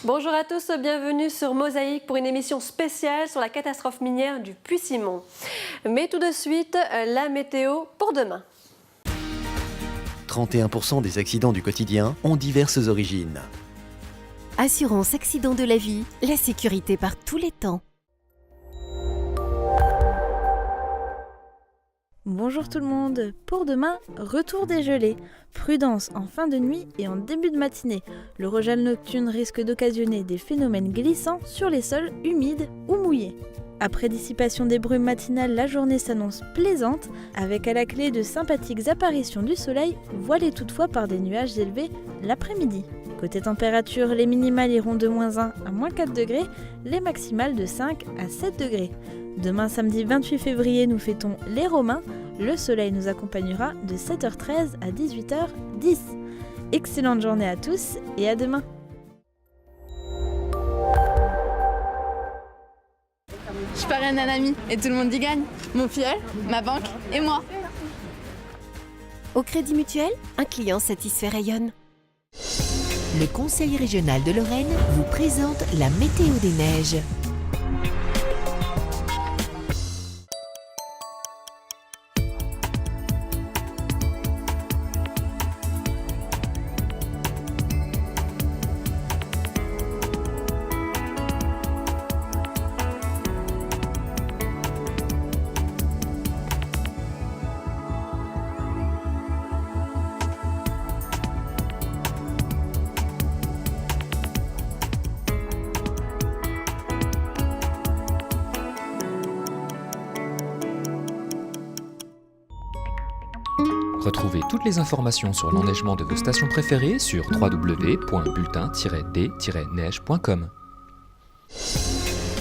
Bonjour à tous, bienvenue sur Mosaïque pour une émission spéciale sur la catastrophe minière du Puy-Simon. Mais tout de suite, la météo pour demain. 31% des accidents du quotidien ont diverses origines. Assurance accident de la vie, la sécurité par tous les temps. Bonjour tout le monde, pour demain, retour des gelées. Prudence en fin de nuit et en début de matinée. Le regel nocturne risque d'occasionner des phénomènes glissants sur les sols humides ou mouillés. Après dissipation des brumes matinales, la journée s'annonce plaisante, avec à la clé de sympathiques apparitions du soleil, voilées toutefois par des nuages élevés l'après-midi. Côté température, les minimales iront de -1 à -4 degrés, les maximales de 5 à 7 degrés. Demain samedi 28 février, nous fêtons les Romains. Le soleil nous accompagnera de 7h13 à 18h10. Excellente journée à tous et à demain. Je parraine un ami et tout le monde y gagne. Mon filleul, ma banque et moi. Au Crédit Mutuel, un client satisfait rayonne. Le Conseil régional de Lorraine vous présente la météo des neiges. Retrouvez toutes les informations sur l'enneigement de vos stations préférées sur www.bulletin-d-neige.com.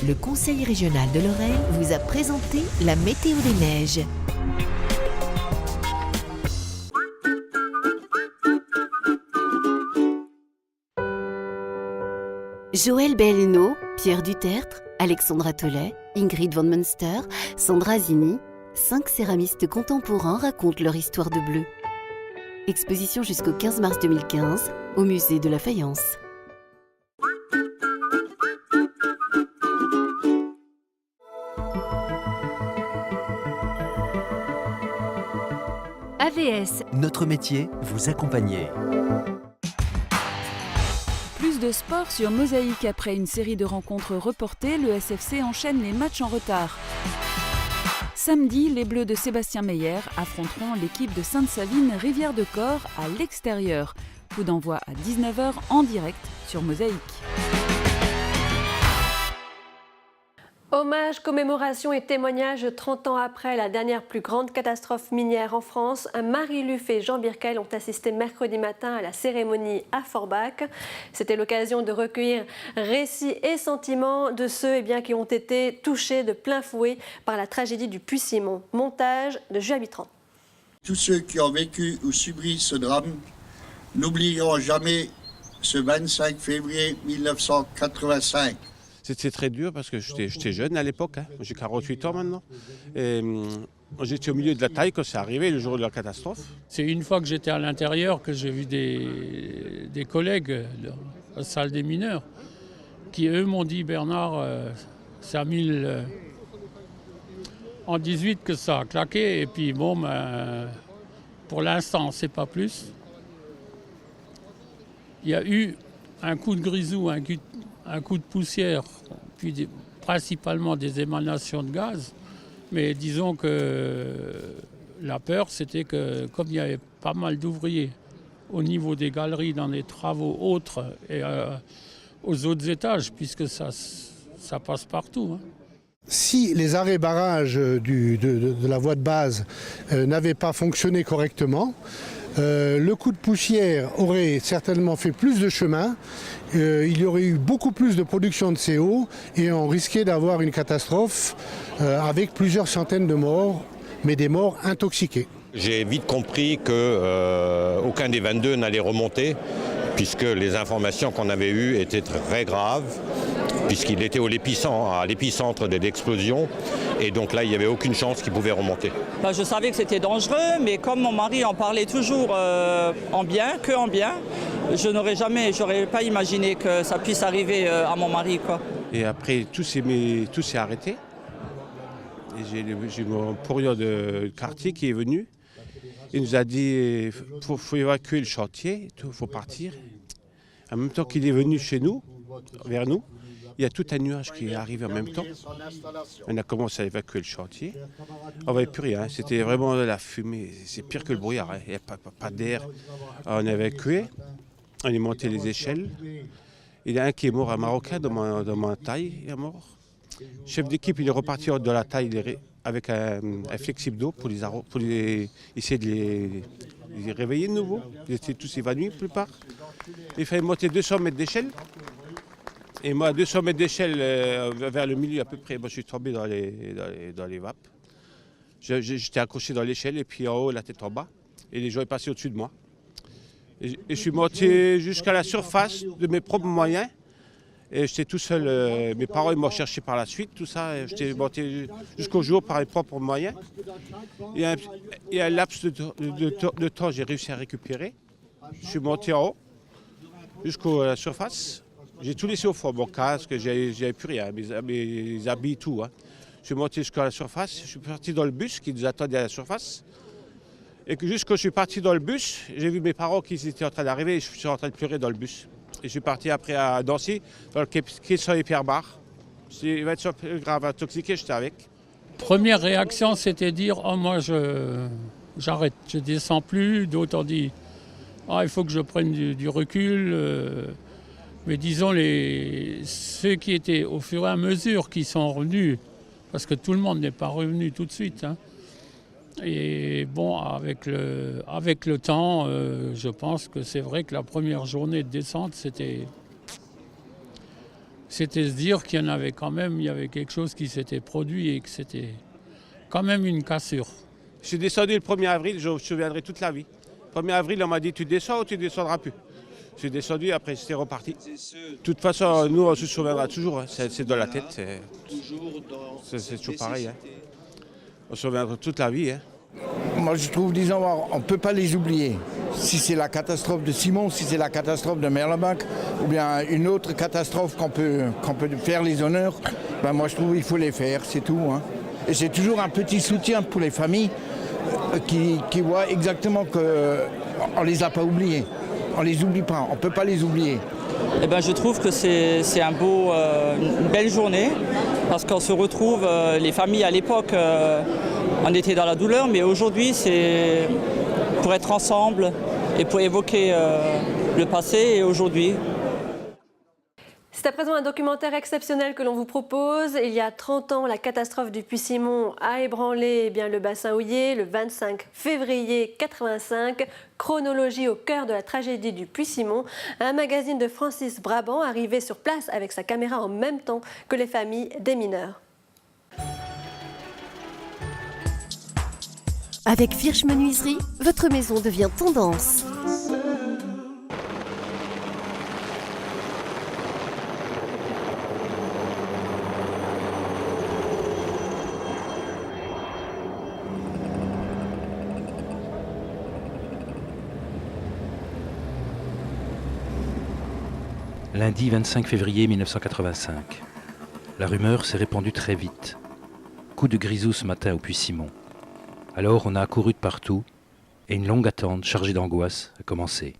Le Conseil régional de Lorraine vous a présenté la météo des neiges. Joël Belleno, Pierre Dutertre, Alexandra Tollet, Ingrid Van Munster, Sandra Zini, 5 céramistes contemporains racontent leur histoire de bleu. Exposition jusqu'au 15 mars 2015 au musée de la Faïence. AVS. Notre métier, vous accompagner. Plus de sport sur Mosaïque. Après une série de rencontres reportées, le SFC enchaîne les matchs en retard. Samedi, les Bleus de Sébastien Meyer affronteront l'équipe de Sainte-Savine-Rivière-de-Corps à l'extérieur. Coup d'envoi à 19h en direct sur Mosaïque. Hommage, commémoration et témoignage 30 ans après la dernière plus grande catastrophe minière en France. Marie Luff et Jean Birkel ont assisté mercredi matin à la cérémonie à Forbach. C'était l'occasion de recueillir récits et sentiments de ceux qui ont été touchés de plein fouet par la tragédie du Puy-Simon. Montage de Jules Habitran. Tous ceux qui ont vécu ou subi ce drame n'oublieront jamais ce 25 février 1985. C'était très dur parce que j'étais jeune à l'époque, j'ai 48 ans maintenant. Et j'étais au milieu de la taille quand c'est arrivé le jour de la catastrophe. C'est une fois que j'étais à l'intérieur que j'ai vu des collègues de la salle des mineurs qui, eux, m'ont dit « Bernard, c'est à 1000 en 18 que ça a claqué. » Et puis bon, pour l'instant, c'est pas plus. Il y a eu un coup de grisou, un coup de poussière, puis principalement des émanations de gaz. Mais disons que la peur, c'était que comme il y avait pas mal d'ouvriers au niveau des galeries, dans les travaux autres et aux autres étages, puisque ça passe partout. Si les arrêts barrages de la voie de base n'avaient pas fonctionné correctement, le coup de poussière aurait certainement fait plus de chemin, il y aurait eu beaucoup plus de production de CO et on risquait d'avoir une catastrophe avec plusieurs centaines de morts, mais des morts intoxiqués. J'ai vite compris qu'aucun des 22 n'allait remonter, puisque les informations qu'on avait eues étaient très graves, puisqu'il était à l'épicentre de l'explosion, et donc là il n'y avait aucune chance qu'il pouvait remonter. Je savais que c'était dangereux, mais comme mon mari en parlait toujours en bien, j'aurais pas imaginé que ça puisse arriver à mon mari, quoi. Et après, tout s'est arrêté. Et j'ai mon pourrier de quartier qui est venu. Il nous a dit qu'il faut évacuer le chantier, il faut partir. En même temps qu'il est venu chez nous, vers nous, il y a tout un nuage qui est arrivé en même temps. On a commencé à évacuer le chantier. On ne voyait plus rien, c'était vraiment de la fumée. C'est pire que le brouillard, hein. Il n'y a pas d'air. On a évacué, on est monté les échelles. Il y a un qui est mort, un Marocain, dans ma taille, il est mort. Le chef d'équipe, il est reparti de la taille avec un flexible d'eau pour essayer de les réveiller de nouveau. Ils étaient tous évanouis, la plupart. Il fallait monter 200 mètres d'échelle. Et moi, à 200 mètres d'échelle, vers le milieu à peu près, moi, je suis tombé dans les vapes. J'étais accroché dans l'échelle et puis en haut, la tête en bas. Et les gens sont passés au-dessus de moi. Et je suis monté jusqu'à la surface de mes propres moyens. Et j'étais tout seul. Mes parents ils m'ont cherché par la suite, tout ça. J'étais monté jusqu'au jour par mes propres moyens. Il y a un laps de temps, j'ai réussi à récupérer. Je suis monté en haut jusqu'à la surface. J'ai tout laissé au fond, mon casque, j'avais plus rien, mes habits, tout. Hein. Je suis monté jusqu'à la surface, je suis parti dans le bus qui nous attendait à la surface. Et que juste quand je suis parti dans le bus, j'ai vu mes parents qui étaient en train d'arriver et je suis en train de pleurer dans le bus. Et je suis parti après à Nancy, dans le quai sur les Pierre-Barres. Il va être grave intoxiqué, j'étais avec. Première réaction, c'était dire « Oh, moi, j'arrête, je ne descends plus ». D'autres ont dit « Ah, il faut que je prenne du recul ». Mais disons, ceux qui étaient au fur et à mesure qui sont revenus, parce que tout le monde n'est pas revenu tout de suite. Hein. Et bon, avec le temps, je pense que c'est vrai que la première journée de descente, c'était se dire qu'il y en avait quand même, il y avait quelque chose qui s'était produit et que c'était quand même une cassure. Je suis descendu le 1er avril, je me souviendrai toute la vie. Le 1er avril, on m'a dit « Tu descends ou tu ne descendras plus ?» Je suis descendu, après c'était reparti. De toute façon, nous, on se souviendra toujours. Hein. C'est dans la tête. C'est toujours pareil. Hein. On se souviendra toute la vie. Hein. Moi, je trouve, disons, on ne peut pas les oublier. Si c'est la catastrophe de Simon, si c'est la catastrophe de Merlebach, ou bien une autre catastrophe qu'on peut faire les honneurs, ben moi, je trouve qu'il faut les faire, c'est tout. Hein. Et c'est toujours un petit soutien pour les familles qui voient exactement qu'on ne les a pas oubliés. On ne les oublie pas, on ne peut pas les oublier. Eh ben, je trouve que c'est une belle journée parce qu'on se retrouve, les familles à l'époque, on était dans la douleur, mais aujourd'hui c'est pour être ensemble et pour évoquer le passé et aujourd'hui. C'est à présent un documentaire exceptionnel que l'on vous propose. Il y a 30 ans, la catastrophe du Puy-Simon a ébranlé le bassin houiller le 25 février 85. Chronologie au cœur de la tragédie du Puy-Simon. Un magazine de Francis Brabant arrivé sur place avec sa caméra en même temps que les familles des mineurs. Avec Virch Menuiserie, votre maison devient tendance. Lundi 25 février 1985. La rumeur s'est répandue très vite. Coup de grisou ce matin au Puy-Simon. Alors on a accouru de partout et une longue attente chargée d'angoisse a commencé.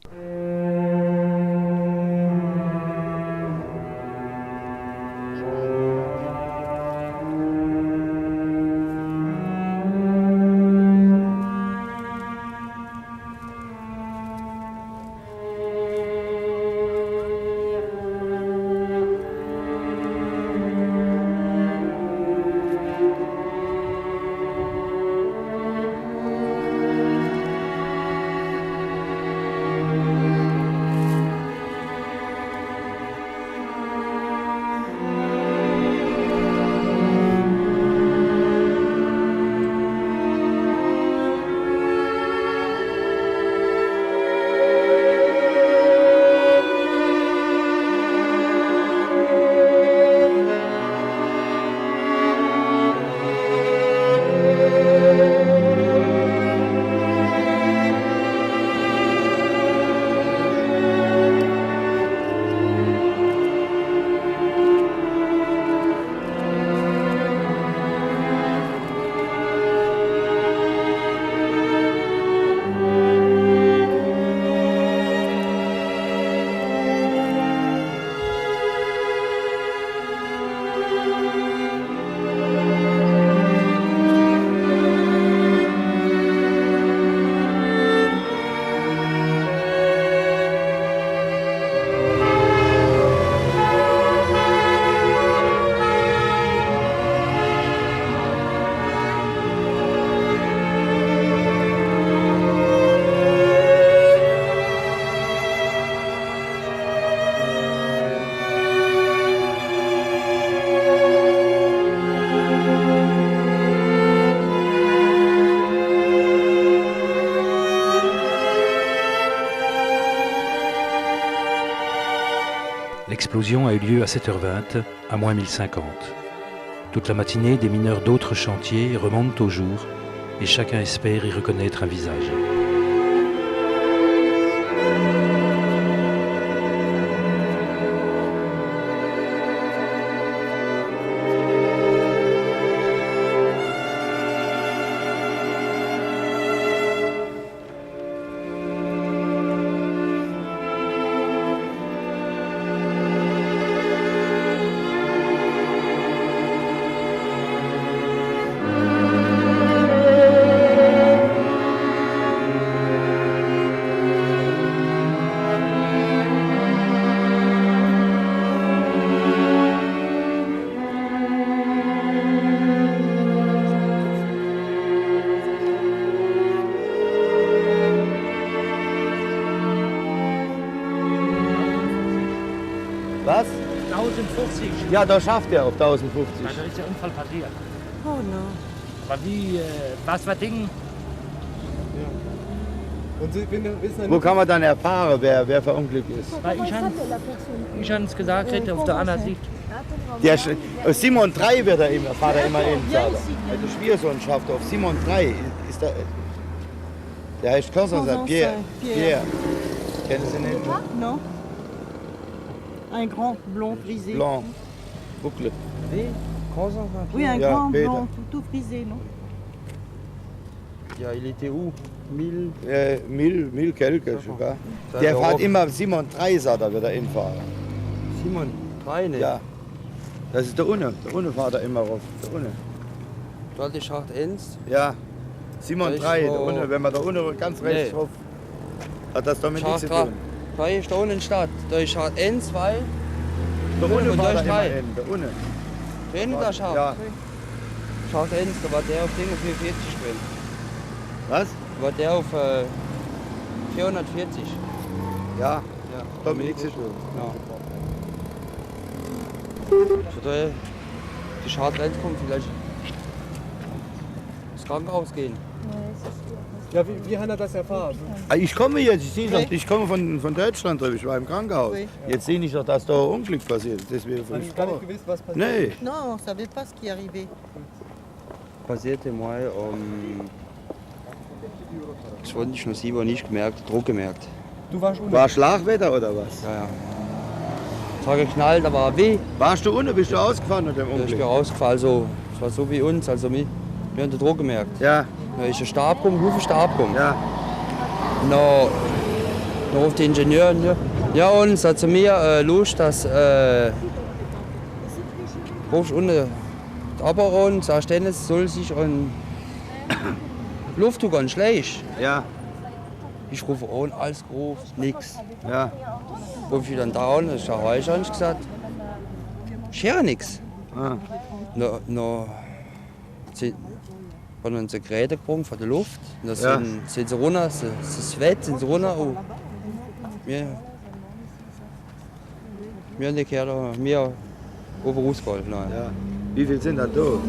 L'explosion a eu lieu à 7h20, à moins 1050. Toute la matinée, des mineurs d'autres chantiers remontent au jour et chacun espère y reconnaître un visage. Was? 1050. Ja, da schafft er auf 1050. Da ist der Unfall passiert. Oh no. Aber wie, was war Ding? Und Sie wissen wo kann man dann erfahren, wer verunglückt ist? Ich habe es gesagt, auf der anderen Seite. Der Simon 3 wird er immer, fahrt er immer in. Also Schwiegersohn schafft auf Simon 3. Ist der heißt Constance Pierre. Pierre. Kennen Sie ihn? Non. Un grand blond frisé. Blanc. Boucle. Oui, un Ja, grand Peter. blond tout frisé, non? Ja, il était où? Mille quelque, sogar. Da Der ist er fährt auch. immer Simon 3, sagt er, wird er hinfahren. Simon 3, ne? Ja. Das ist der Unne. Der Unne fährt er immer rauf. Der Unne. Da ist Schacht 1. Ja. Simon Da ist 3, der wo- Unne. Wenn man der Unne ganz rechts Nee. drauf. Hat das damit nichts Schacht zu tun. 3 ist da unten in der Stadt. Da ist Schacht 1, 2. Der Unne und da fährt er ist immer 3. hin. Der Unne. Wenn der Schacht. Ja. Schacht 1, da war der auf Ding 440 drin. Was? Da war der auf 440. Ja. Ja. Damit nichts zu tun. Ja. So da die Schacht 1 kommt vielleicht ins Krankenhaus gehen. Ja, wie hat er das erfahren? Ich komme jetzt, ich sehe doch, ich komme von Deutschland drüber, ich war im Krankenhaus. Oui. Jetzt sehe ich doch, dass da ein Unglück passiert ist. Deswegen Haben Sie gar nicht gewusst, was passiert? Nee. Non, on ne savait pas ce qui arrivait. Passierte mal ich wollte nicht nur 7 Uhr nicht gemerkt, Druck gemerkt. Du warst unten? War Schlagwetter oder was? Ja, ja. Es war geknallt, da war weh. Warst du unten, bist du ausgefahren mit dem Ich bin Unglück? rausgefahren, also es war so wie uns, also wir haben den Druck gemerkt. Ja. Da ist ein Stab gekommen, Stab gekommen. Ja. Dann ruft der Ingenieur an, ja und sagt zu mir, los, dass rufst unten aber und sagst Dennis, soll sich an Luftdruck an schlecht. Ja. Ich rufe an, alles groß, nix. Ja. Ruf ich dann da an, ich habe heute schon gesagt, ich höre nix. Ah. Haben uns eine Geräte gebrungen von der Luft. Und da Ja. sind sie runter, sie Sweat, sind sie runter. Und wir haben die Kerle, wir oben rausgeholfen. Ja. Wie viel sind da tot?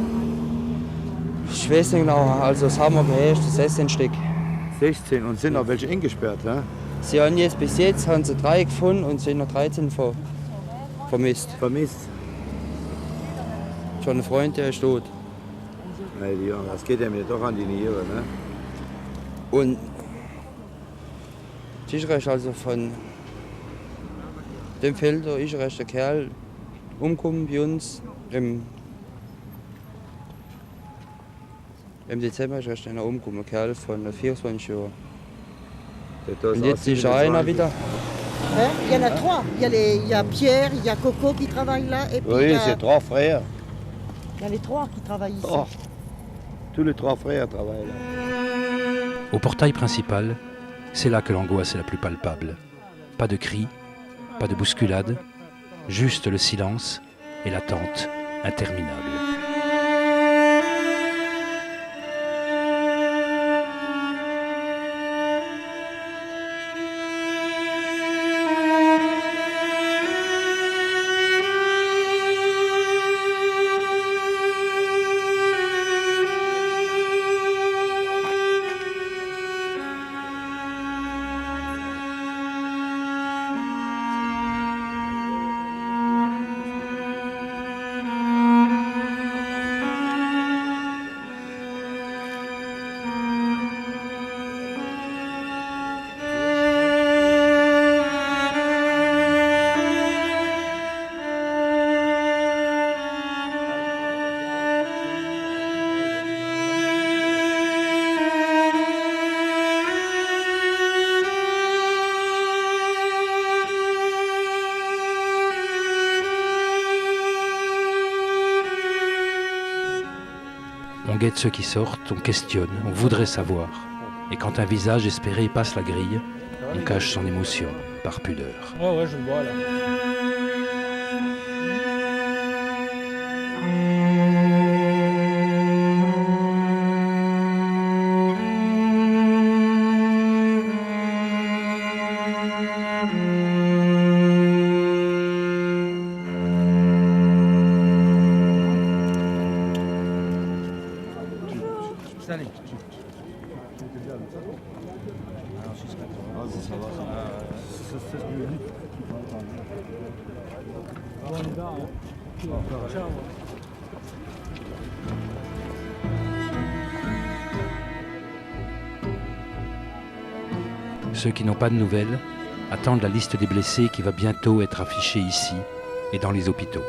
Ich weiß nicht genau, also das haben wir beherrscht, 16 Stück. 16 und sind auch welche eingesperrt, ne? Sie haben jetzt bis jetzt haben sie 3 gefunden und sind noch 13 vermisst. Vermisst? Schon ein Freund, der ist tot. Nee, die Junge, das geht ja mir doch an die Niere, ne? Und Tischrecht also von dem Feld, da ist recht der Kerl umgekommen bei uns im Dezember ist recht einer umgekommen, ein Kerl von 24 Jahren. Und jetzt ist einer wieder. Hein? Il y en a 3. Il y a Pierre, il y a Coco qui travaille là. Et puis il y Oui, a, c'est 3 frères. il y a les 3 qui travaillent ici. Oh. Tous les 3 frères travaillent là. Au portail principal, c'est là que l'angoisse est la plus palpable. Pas de cris, pas de bousculade, juste le silence et l'attente interminable. On guette ceux qui sortent, on questionne, on voudrait savoir. Et quand un visage espéré passe la grille, on cache son émotion, par pudeur. Ouais, je le vois là. Ceux qui n'ont pas de nouvelles attendent la liste des blessés qui va bientôt être affichée ici et dans les hôpitaux.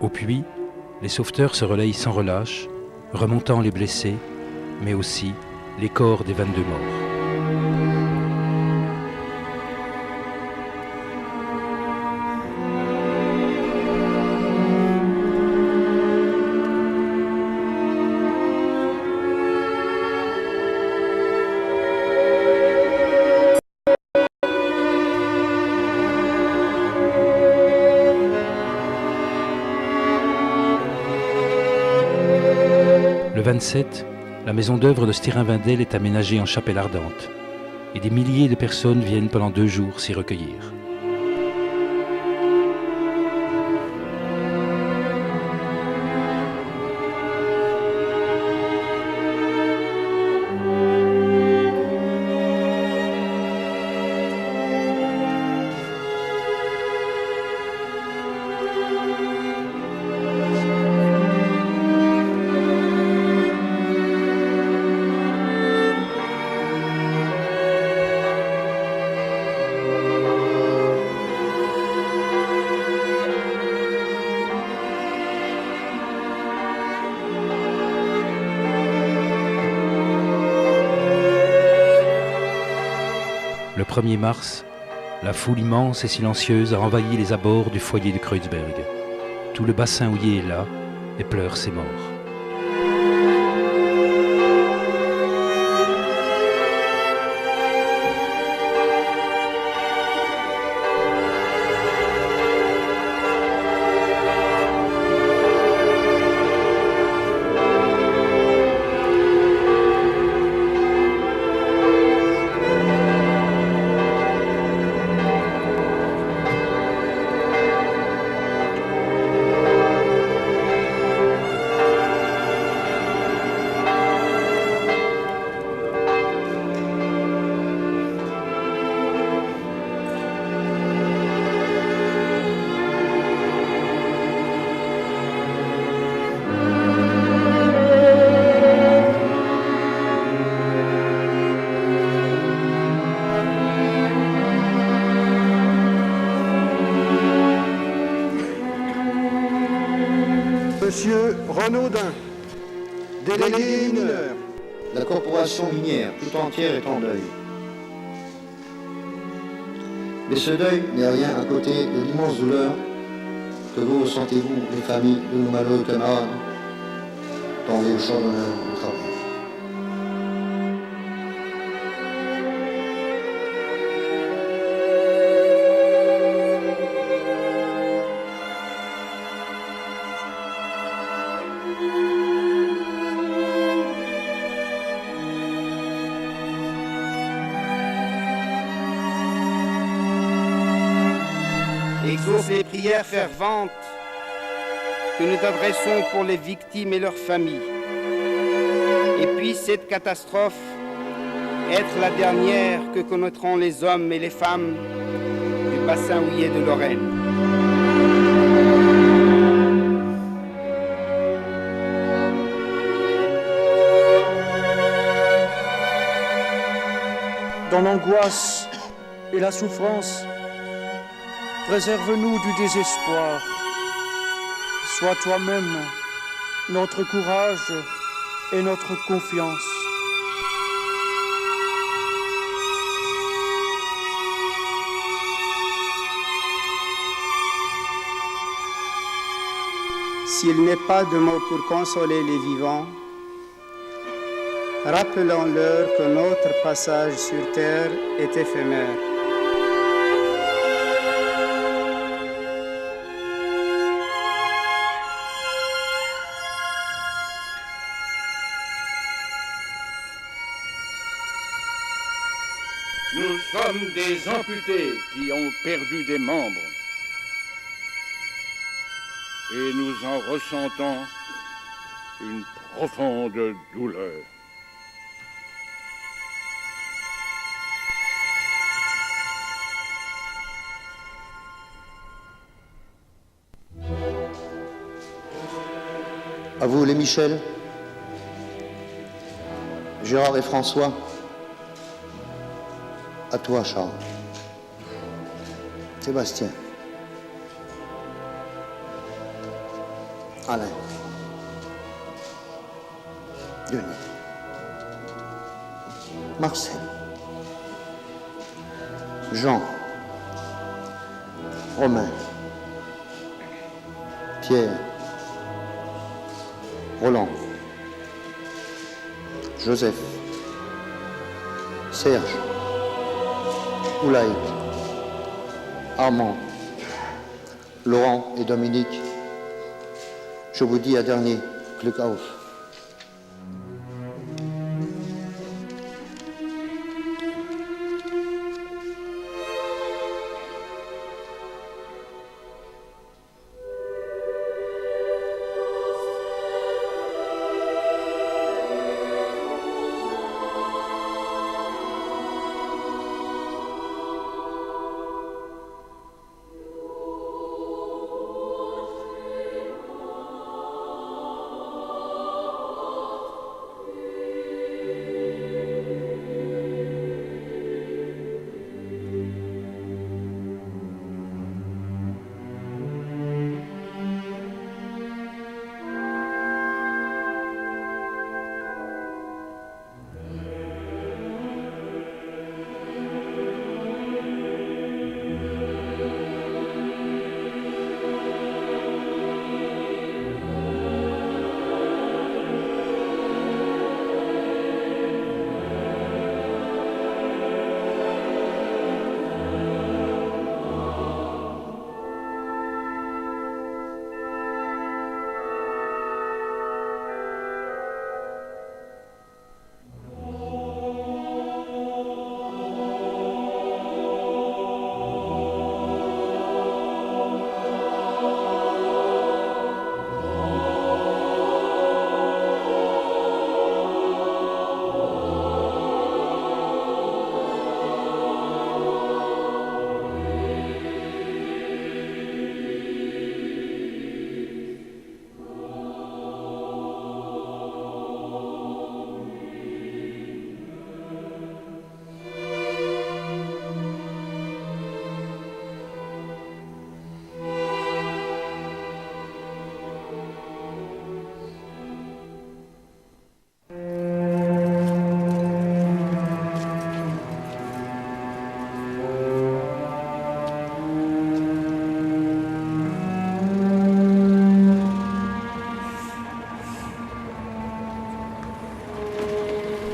Au puits, les sauveteurs se relayent sans relâche, remontant les blessés, mais aussi les corps des 22 morts. Le 27, la maison d'œuvre de Stirin-Wendel est aménagée en chapelle ardente et des milliers de personnes viennent pendant 2 jours s'y recueillir. Le 1er mars, la foule immense et silencieuse a envahi les abords du foyer de Kreuzberg. Tout le bassin houillé est là et pleure ses morts. Monsieur Renaudin, délégué mineur. La corporation minière tout entière est en deuil. Mais ce deuil n'est rien à côté de l'immense douleur que vous ressentez-vous, les familles de nos malheureux camarades, dans les champs d'honneur du travail. Exauce les prières ferventes que nous adressons pour les victimes et leurs familles. Et puisse cette catastrophe être la dernière que connaîtront les hommes et les femmes du bassin houiller de Lorraine. Dans l'angoisse et la souffrance, préserve-nous du désespoir. Sois toi-même notre courage et notre confiance. S'il n'est pas de mots pour consoler les vivants, rappelons-leur que notre passage sur terre est éphémère. Nous sommes des amputés qui ont perdu des membres. Et nous en ressentons une profonde douleur. À vous les Michel, Gérard et François, à toi Charles, Sébastien, Alain, Denis, Marcel, Jean, Romain, Pierre, Roland, Joseph, Serge, Oulaï, Armand, Laurent et Dominique, je vous dis à dernier, Glück auf.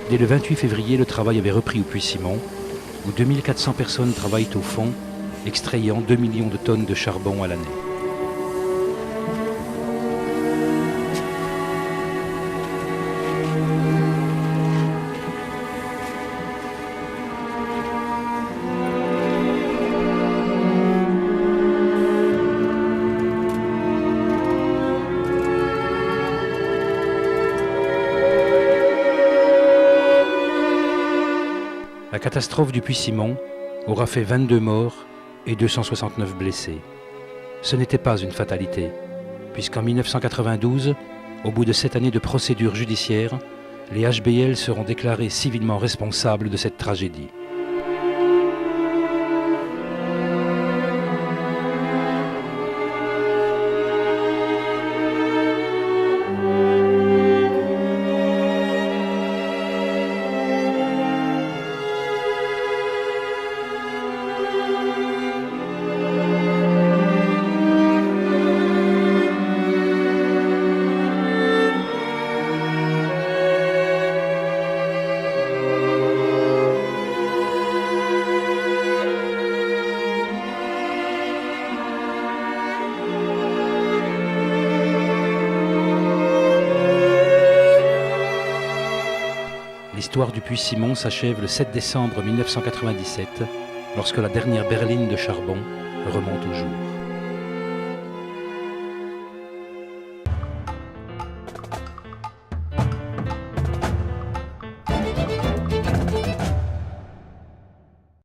Dès le 28 février, le travail avait repris au Puy-Simon, où 2400 personnes travaillent au fond, extrayant 2 millions de tonnes de charbon à l'année. La catastrophe du Puy-Simon aura fait 22 morts et 269 blessés. Ce n'était pas une fatalité, puisqu'en 1992, au bout de 7 années de procédure judiciaire, les HBL seront déclarés civilement responsables de cette tragédie. L'histoire du Puy-Simon s'achève le 7 décembre 1997, lorsque la dernière berline de charbon remonte au jour.